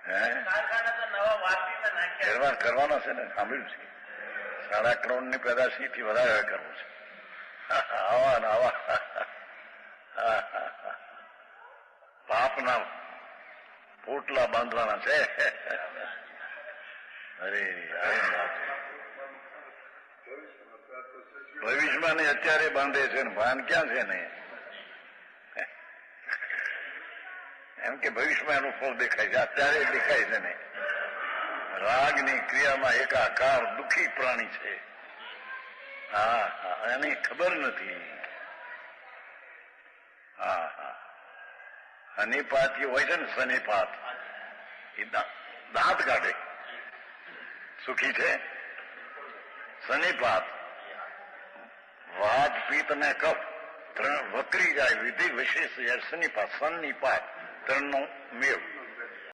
હે ફેરફાર કરવાનો છે ને, સાંભળ્યું છે 7.5 કરોડની પેદાશીથી વધારે કરવું છે. આવા ને આવા પાપના પોટલા બાંધવાના છે. અરે ભવિષ્યમાં ને અત્યારે બાંધે છે ને ભાન ક્યાં છે ને? એમ કે ભવિષ્યમાં એનું ફળ દેખાય છે, અત્યારે દેખાય છે ને. રાગની ક્રિયામાં એકાકાર દુઃખી પ્રાણી છે. હા હા, એને ખબર નથી. હા હા, અનિપાત હોય છે ને, સનિપાત એ દાંત કાઢે. સુખી છે. સનિપાત વાત પિત્ત ને કફ ત્રણ વકરી જાય, વિધિ વિશેષ સનિપાત સન્નિપાત ત્રણનો મેળ.